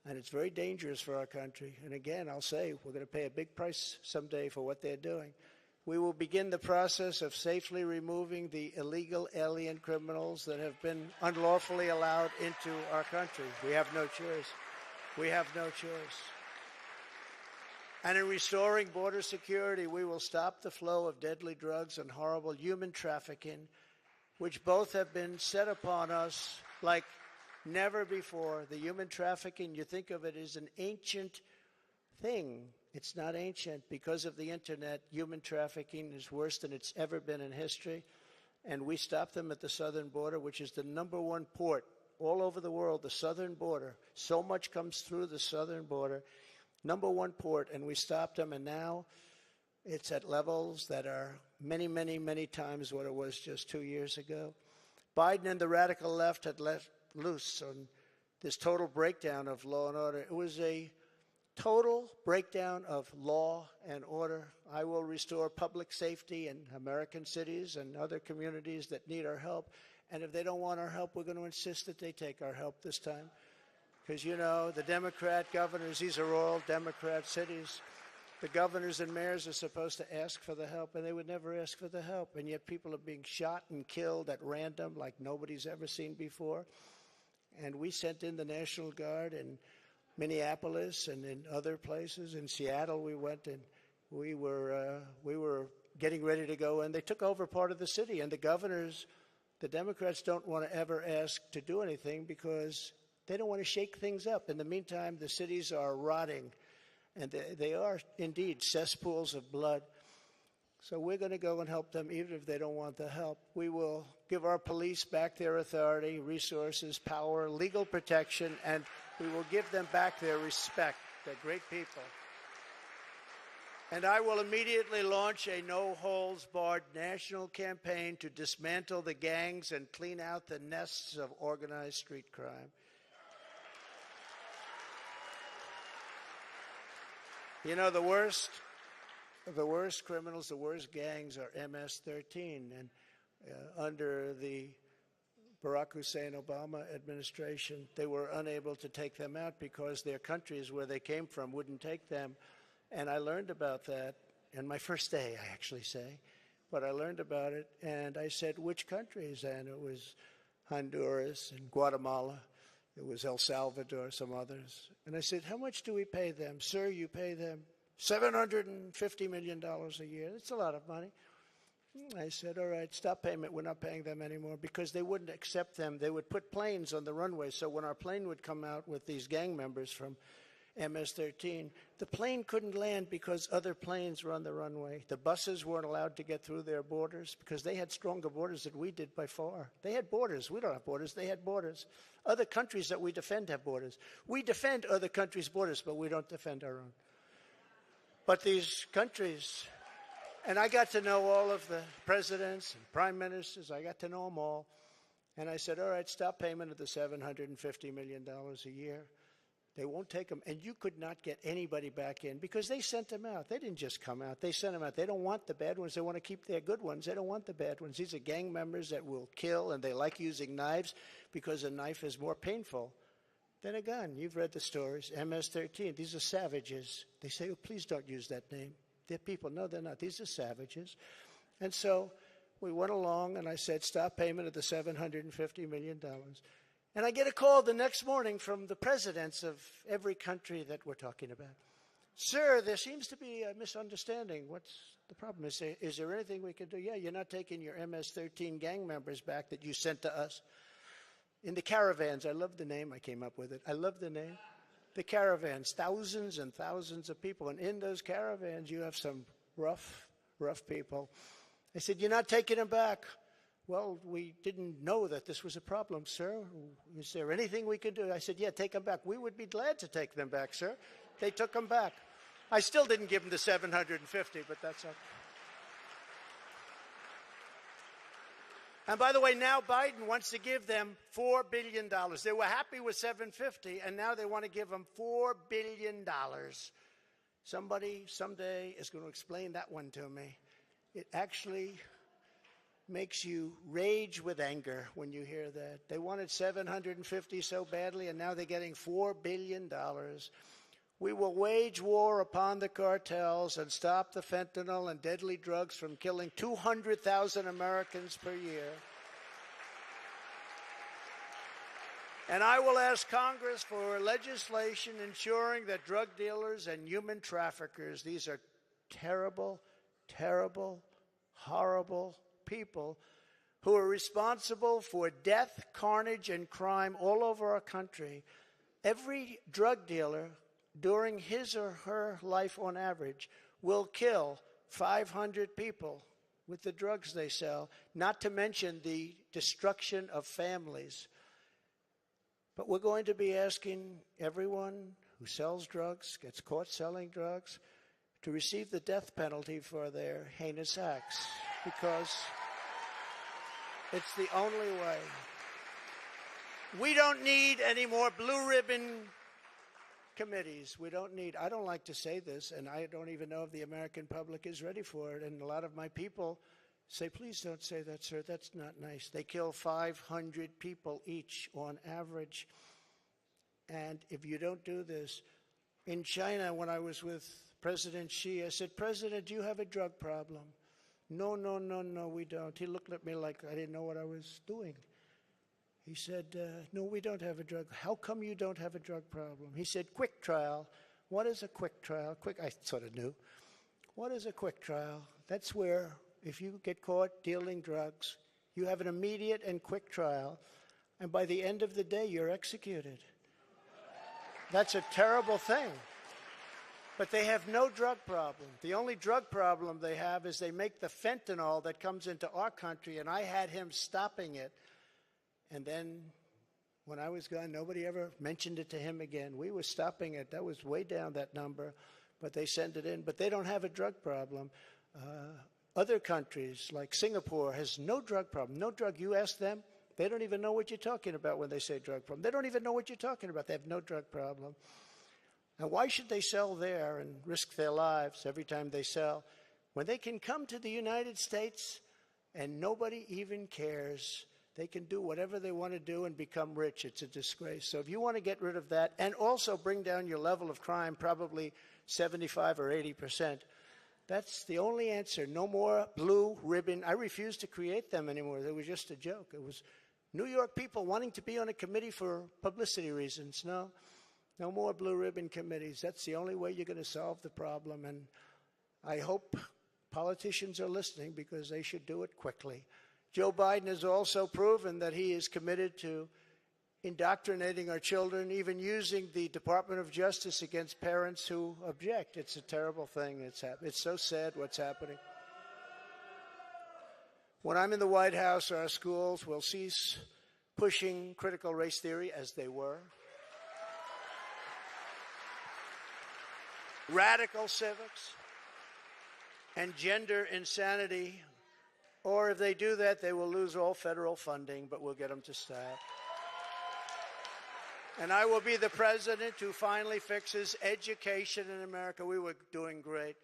And it's very dangerous for our country. And again, I'll say, we're going to pay a big price someday for what they're doing. We will begin the process of safely removing the illegal alien criminals that have been unlawfully allowed into our country. We have no choice. We have no choice. And in restoring border security, we will stop the flow of deadly drugs and horrible human trafficking, which both have been set upon us like never before. The human trafficking, you think of it as an ancient thing. It's not ancient. Because of the internet, human trafficking is worse than it's ever been in history. And we stop them at the southern border, which is the #1 port all over the world, the southern border. So much comes through the southern border. #1 port, and we stopped them, and now it's at levels that are many, many, many times what it was just 2 years ago. Biden and the radical left had let loose on this total breakdown of law and order. It was a total breakdown of law and order. I will restore public safety in American cities and other communities that need our help. And if they don't want our help, we're going to insist that they take our help this time. Because, you know, the Democrat governors, these are all Democrat cities. The governors and mayors are supposed to ask for the help, and they would never ask for the help. And yet people are being shot and killed at random like nobody's ever seen before. And we sent in the National Guard in Minneapolis and in other places. In Seattle we went, and we were getting ready to go, and they took over part of the city. And the governors, the Democrats, don't want to ever ask to do anything because they don't want to shake things up. In the meantime, the cities are rotting. And they are indeed cesspools of blood. So we're going to go and help them even if they don't want the help. We will give our police back their authority, resources, power, legal protection, and we will give them back their respect. They're great people. And I will immediately launch a no-holds-barred national campaign to dismantle the gangs and clean out the nests of organized street crime. You know, the worst criminals, the worst gangs are MS-13. And under the Barack Hussein Obama administration, they were unable to take them out because their countries where they came from wouldn't take them. And I learned about that in my first day, I actually say. But I learned about it, and I said, which countries? And it was Honduras and Guatemala. It was El Salvador, some others. And I said, how much do we pay them? Sir, you pay them $750 million a year. That's a lot of money. I said, all right, stop payment. We're not paying them anymore because they wouldn't accept them. They would put planes on the runway. So when our plane would come out with these gang members from MS-13, the plane couldn't land because other planes were on the runway. The buses weren't allowed to get through their borders because they had stronger borders than we did by far. They had borders. We don't have borders. They had borders. Other countries that we defend have borders. We defend other countries' borders, but we don't defend our own. But these countries, and I got to know all of the presidents and prime ministers. I got to know them all. And I said, all right, stop payment of the $750 million a year. They won't take them. And you could not get anybody back in because they sent them out. They didn't just come out. They sent them out. They don't want the bad ones. They want to keep their good ones. They don't want the bad ones. These are gang members that will kill, and they like using knives because a knife is more painful than a gun. You've read the stories. MS-13. These are savages. They say, oh, please don't use that name. They're people. No, they're not. These are savages. And so we went along, and I said, stop payment of the $750 million. And I get a call the next morning from the presidents of every country that we're talking about. Sir, there seems to be a misunderstanding. What's the problem? Is there anything we can do? Yeah, you're not taking your MS-13 gang members back that you sent to us. In the caravans, I love the name. I came up with it. I love the name. The caravans, thousands and thousands of people. And in those caravans, you have some rough people. I said, you're not taking them back. Well, we didn't know that this was a problem, sir. Is there anything we can do? I said, yeah, take them back. We would be glad to take them back, sir. They took them back. I still didn't give them the $750, but that's okay. And by the way, now Biden wants to give them $4 billion. They were happy with $750, and now they want to give them $4 billion. Somebody someday is going to explain that one to me. It actually makes you rage with anger when you hear that. They wanted $750 so badly, and now they're getting $4 billion. We will wage war upon the cartels and stop the fentanyl and deadly drugs from killing 200,000 Americans per year. And I will ask Congress for legislation ensuring that drug dealers and human traffickers, these are terrible, terrible, horrible people who are responsible for death, carnage, and crime all over our country. Every drug dealer during his or her life on average will kill 500 people with the drugs they sell, not to mention the destruction of families. But we're going to be asking everyone who sells drugs, gets caught selling drugs, to receive the death penalty for their heinous acts, because it's the only way. We don't need any more blue ribbon committees. We don't need, I don't like to say this, and I don't even know if the American public is ready for it. And a lot of my people say, please don't say that, sir. That's not nice. They kill 500 people each on average. And if you don't do this, in China, when I was with President Xi. I said, President, do you have a drug problem? No, no, no, no, we don't. He looked at me like I didn't know what I was doing. He said, no, we don't have a drug. How come you don't have a drug problem? He said, quick trial. What is a quick trial? I sort of knew. What is a quick trial? That's where if you get caught dealing drugs, you have an immediate and quick trial, and by the end of the day, you're executed. That's a terrible thing. But they have no drug problem. The only drug problem they have is they make the fentanyl that comes into our country, and I had him stopping it. And then when I was gone, nobody ever mentioned it to him again. We were stopping it. That was way down, that number. But they send it in. But they don't have a drug problem. Other countries, like Singapore, has no drug problem. No drug. You ask them, they don't even know what you're talking about when they say drug problem. They don't even know what you're talking about. They have no drug problem. And why should they sell there and risk their lives every time they sell when they can come to the United States and nobody even cares? They can do whatever they want to do and become rich. It's a disgrace. So if you want to get rid of that and also bring down your level of crime, probably 75 or 80%, that's the only answer. No more blue ribbon. I refuse to create them anymore. They were just a joke. It was New York people wanting to be on a committee for publicity reasons. No more blue ribbon committees. That's the only way you're going to solve the problem. And I hope politicians are listening because they should do it quickly. Joe Biden has also proven that he is committed to indoctrinating our children, even using the Department of Justice against parents who object. It's a terrible thing. It's so sad what's happening. When I'm in the White House, our schools will cease pushing critical race theory as they were. Radical civics and gender insanity. Or if they do that, they will lose all federal funding, but we'll get them to stop. And I will be the president who finally fixes education in America. We were doing great.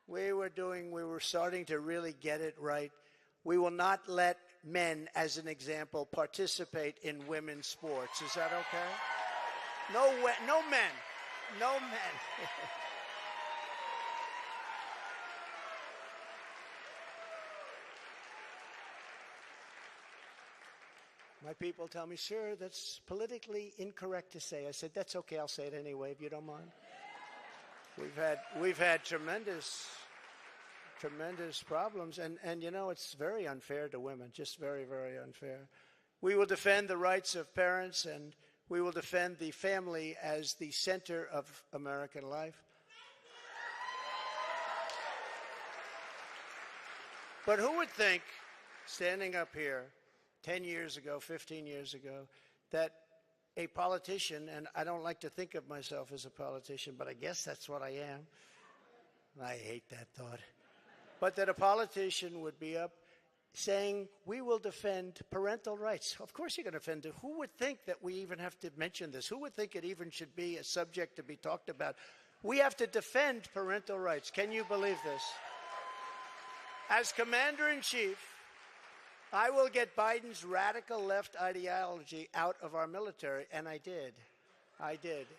We were starting to really get it right. We will not let men, as an example, participate in women's sports. Is that okay? No men. No men. My people tell me, sir, that's politically incorrect to say. I said, that's okay. I'll say it anyway, if you don't mind. We've had tremendous problems, and you know, it's very unfair to women, just very, very unfair. We will defend the rights of parents, and we will defend the family as the center of American life. But who would think, standing up here 10 years ago, 15 years ago, that a politician, and I don't like to think of myself as a politician, but I guess that's what I am. I hate that thought. But that a politician would be up saying, we will defend parental rights. Of course you're going to defend it. Who would think that we even have to mention this? Who would think it even should be a subject to be talked about? We have to defend parental rights. Can you believe this? As Commander-in-Chief, I will get Biden's radical left ideology out of our military, and I did.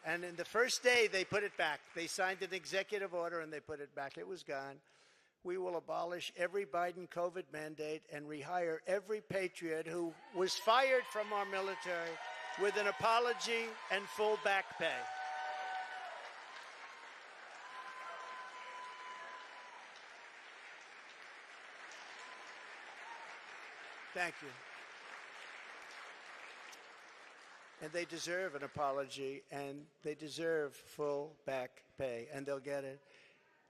And in the first day, they put it back. They signed an executive order, and they put it back. It was gone. We will abolish every Biden COVID mandate and rehire every patriot who was fired from our military with an apology and full back pay. Thank you. And they deserve an apology, and they deserve full back pay, and they'll get it.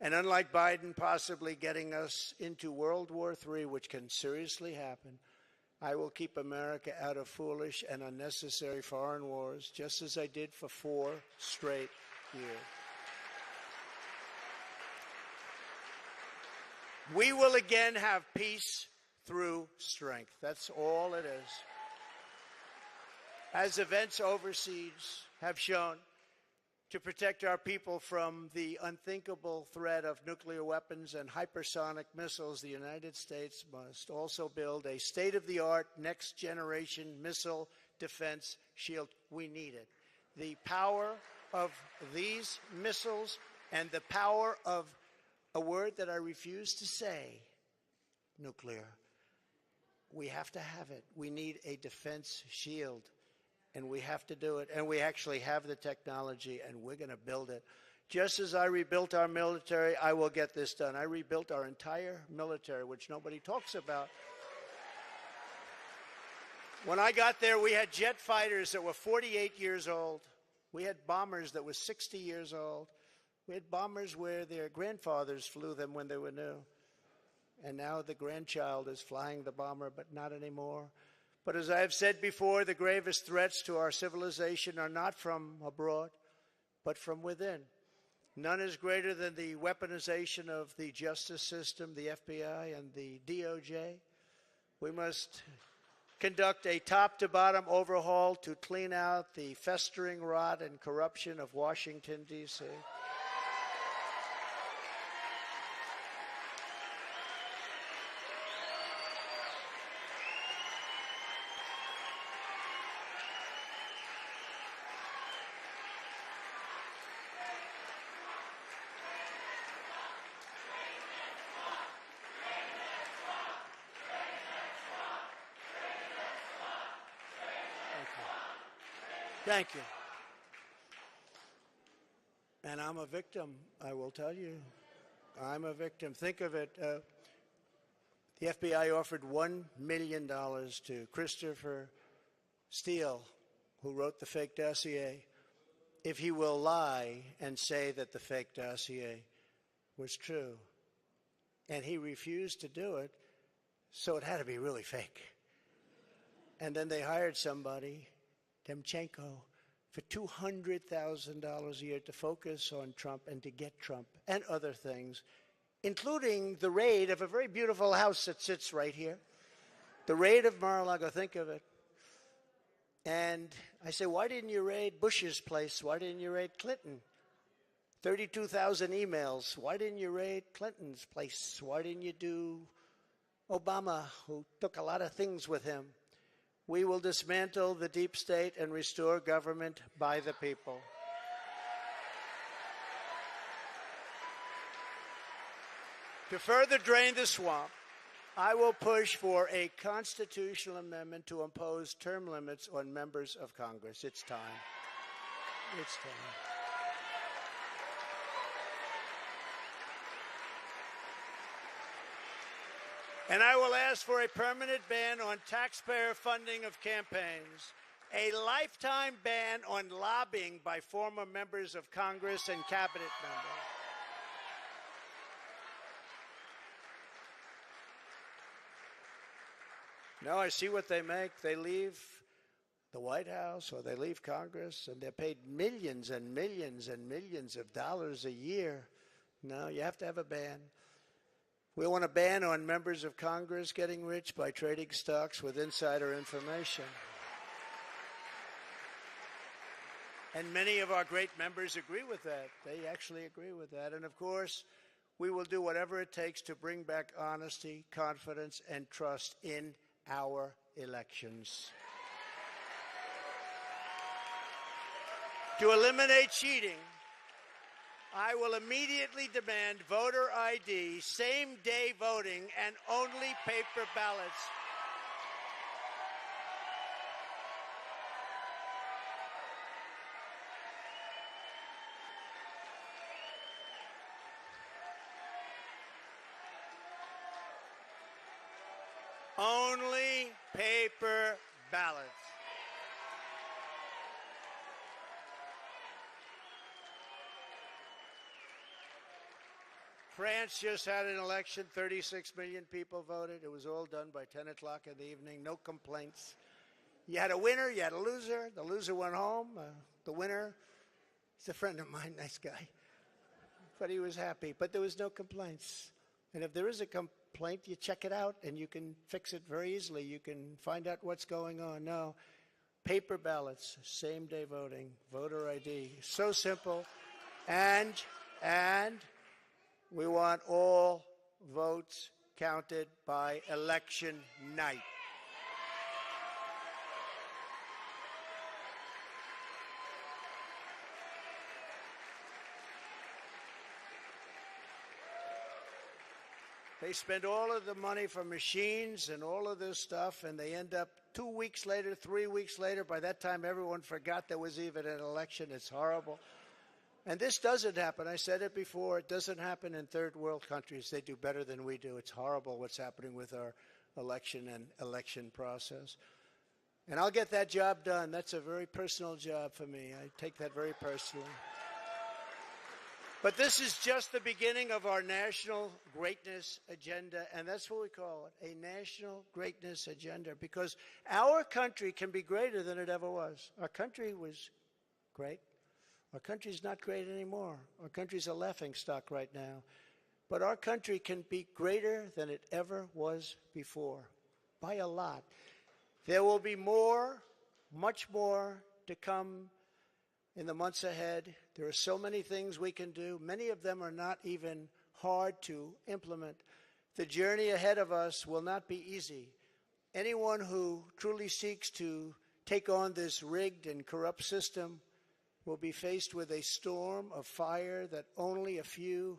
And unlike Biden possibly getting us into World War III, which can seriously happen, I will keep America out of foolish and unnecessary foreign wars, just as I did for 4 straight years. We will again have peace through strength. That's all it is. As events overseas have shown, to protect our people from the unthinkable threat of nuclear weapons and hypersonic missiles, the United States must also build a state-of-the-art, next-generation missile defense shield. We need it. The power of these missiles and the power of a word that I refuse to say, nuclear. We have to have it. We need a defense shield, and we have to do it. And we actually have the technology, and we're going to build it. Just as I rebuilt our military, I will get this done. I rebuilt our entire military, which nobody talks about. When I got there, we had jet fighters that were 48 years old. We had bombers that were 60 years old. We had bombers where their grandfathers flew them when they were new. And now the grandchild is flying the bomber, but not anymore. But as I have said before, the gravest threats to our civilization are not from abroad, but from within. None is greater than the weaponization of the justice system, the FBI, and the DOJ. We must conduct a top-to-bottom overhaul to clean out the festering rot and corruption of Washington, D.C. Thank you. And I'm a victim, I will tell you. I'm a victim. Think of it. The FBI offered $1 million to Christopher Steele, who wrote the fake dossier, if he will lie and say that the fake dossier was true. And he refused to do it, so it had to be really fake. And then they hired somebody, Demchenko, for $200,000 a year to focus on Trump and to get Trump and other things, including the raid of a very beautiful house that sits right here. The raid of Mar-a-Lago, think of it. And I say, why didn't you raid Bush's place? Why didn't you raid Clinton? 32,000 emails. Why didn't you raid Clinton's place? Why didn't you do Obama, who took a lot of things with him? We will dismantle the deep state and restore government by the people. To further drain the swamp, I will push for a constitutional amendment to impose term limits on members of Congress. It's time. It's time. And I will ask for a permanent ban on taxpayer funding of campaigns, a lifetime ban on lobbying by former members of Congress and cabinet members. No, I see what they make. They leave the White House or they leave Congress, and they're paid millions and millions and millions of dollars a year. No, you have to have a ban. We want a ban on members of Congress getting rich by trading stocks with insider information. And many of our great members agree with that. They actually agree with that. And, of course, we will do whatever it takes to bring back honesty, confidence, and trust in our elections. To eliminate cheating, I will immediately demand voter ID, same-day voting, and only paper ballots. Only paper ballots. France just had an election. 36 million people voted. It was all done by 10 o'clock in the evening. No complaints. You had a winner, you had a loser. The loser went home. The winner, he's a friend of mine, nice guy. But he was happy. But there was no complaints. And if there is a complaint, you check it out, and you can fix it very easily. You can find out what's going on. No, paper ballots, same-day voting, voter ID. So simple. And we want all votes counted by election night. They spend all of the money for machines and all of this stuff, and they end up 2 weeks later, 3 weeks later. By that time, everyone forgot there was even an election. It's horrible. And this doesn't happen. I said it before. It doesn't happen in third world countries. They do better than we do. It's horrible what's happening with our election and election process. And I'll get that job done. That's a very personal job for me. I take that very personally. But this is just the beginning of our national greatness agenda, and that's what we call it, a national greatness agenda, because our country can be greater than it ever was. Our country was great. Our country's not great anymore. Our country's a laughingstock right now. But our country can be greater than it ever was before, by a lot. There will be more, much more to come in the months ahead. There are so many things we can do. Many of them are not even hard to implement. The journey ahead of us will not be easy. Anyone who truly seeks to take on this rigged and corrupt system will be faced with a storm of fire that only a few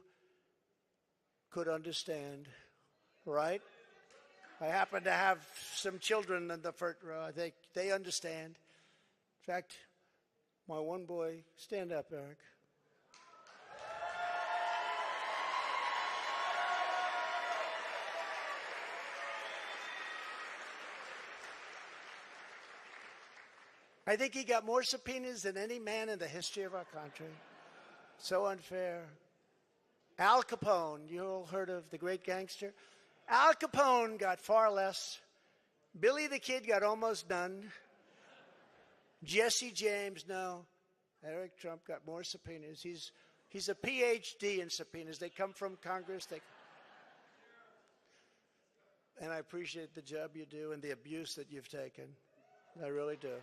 could understand, right? I happen to have some children in the front row. They understand. In fact, my one boy, stand up, Eric. I think he got more subpoenas than any man in the history of our country. So unfair. Al Capone, you all heard of the great gangster? Al Capone got far less. Billy the Kid got almost none. Jesse James, no. Eric Trump got more subpoenas. He's a PhD in subpoenas. They come from Congress. And I appreciate the job you do and the abuse that you've taken. I really do.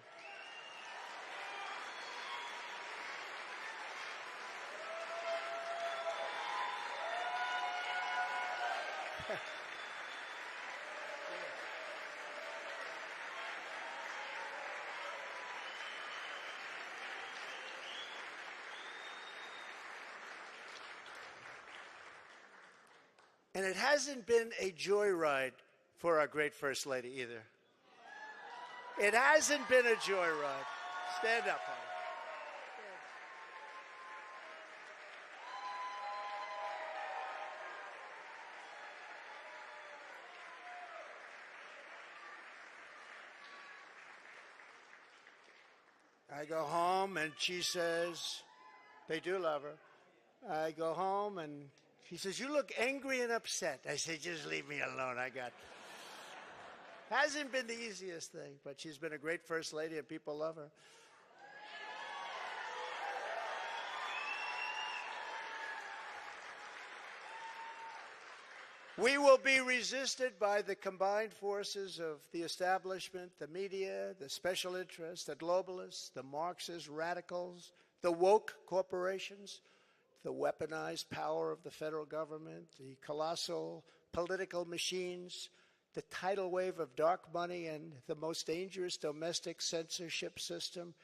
And it hasn't been a joyride for our great First Lady either. It hasn't been a joyride. Stand up, honey. I go home and she says, they do love her. I go home and she says, you look angry and upset. I say, just leave me alone. Hasn't been the easiest thing, but she's been a great First Lady and people love her. We will be resisted by the combined forces of the establishment, the media, the special interests, the globalists, the Marxist radicals, the woke corporations, the weaponized power of the federal government, the colossal political machines, the tidal wave of dark money, and the most dangerous domestic censorship system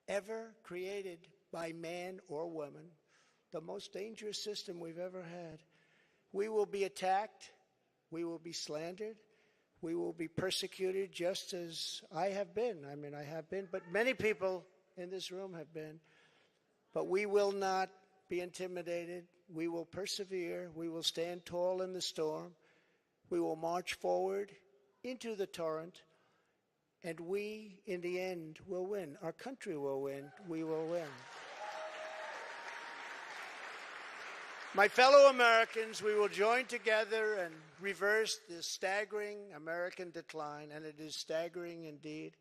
ever created by man or woman, the most dangerous system we've ever had. We will be attacked, we will be slandered, we will be persecuted just as I have been. I have been, but many people in this room have been. But we will not be intimidated. We will persevere. We will stand tall in the storm. We will march forward into the torrent. And we, in the end, will win. Our country will win. We will win. My fellow Americans, we will join together and reverse this staggering American decline, and it is staggering indeed.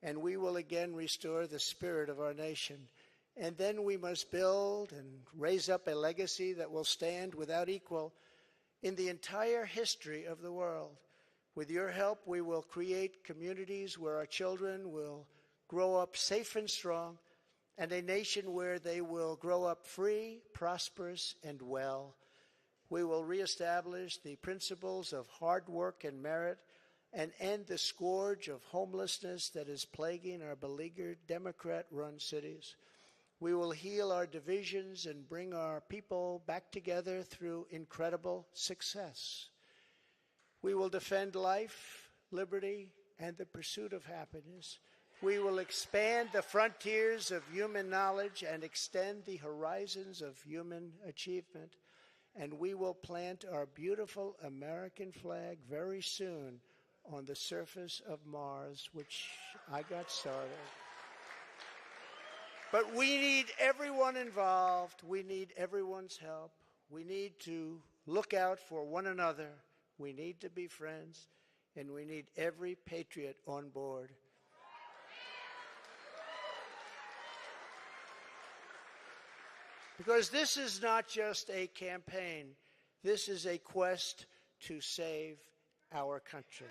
And we will again restore the spirit of our nation. And then we must build and raise up a legacy that will stand without equal in the entire history of the world. With your help, we will create communities where our children will grow up safe and strong, and a nation where they will grow up free, prosperous, and well. We will reestablish the principles of hard work and merit and end the scourge of homelessness that is plaguing our beleaguered Democrat-run cities. We will heal our divisions and bring our people back together through incredible success. We will defend life, liberty, and the pursuit of happiness. We will expand the frontiers of human knowledge and extend the horizons of human achievement. And we will plant our beautiful American flag very soon on the surface of Mars, which I got started. But we need everyone involved. We need everyone's help. We need to look out for one another. We need to be friends. And we need every patriot on board. Because this is not just a campaign. This is a quest to save our country.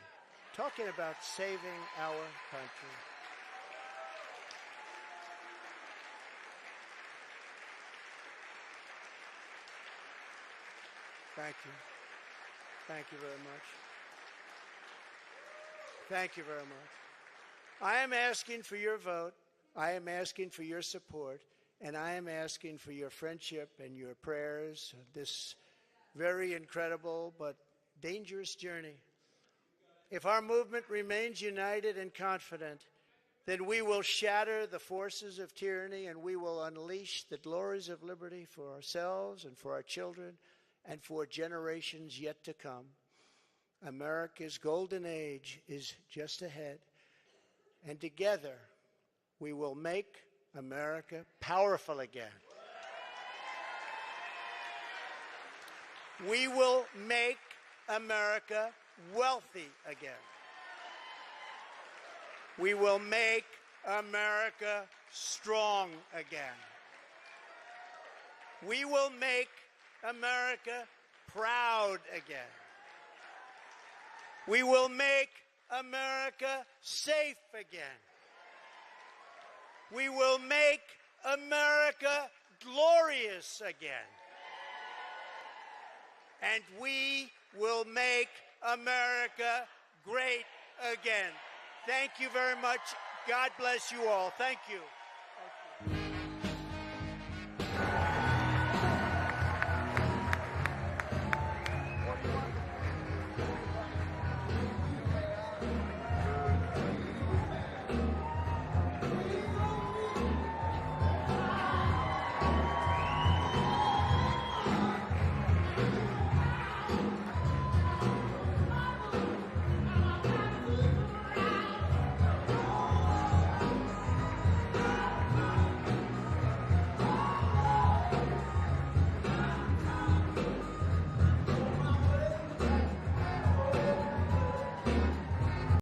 Talking about saving our country. Thank you. Thank you very much. Thank you very much. I am asking for your vote. I am asking for your support. And I am asking for your friendship and your prayers of this very incredible but dangerous journey. If our movement remains united and confident, then we will shatter the forces of tyranny and we will unleash the glories of liberty for ourselves and for our children and for generations yet to come. America's golden age is just ahead, and together we will make America powerful again. We will make America wealthy again. We will make America strong again. We will make America proud again. We will make America safe again. We will make America glorious again. And we will make America great again. Thank you very much. God bless you all. Thank you.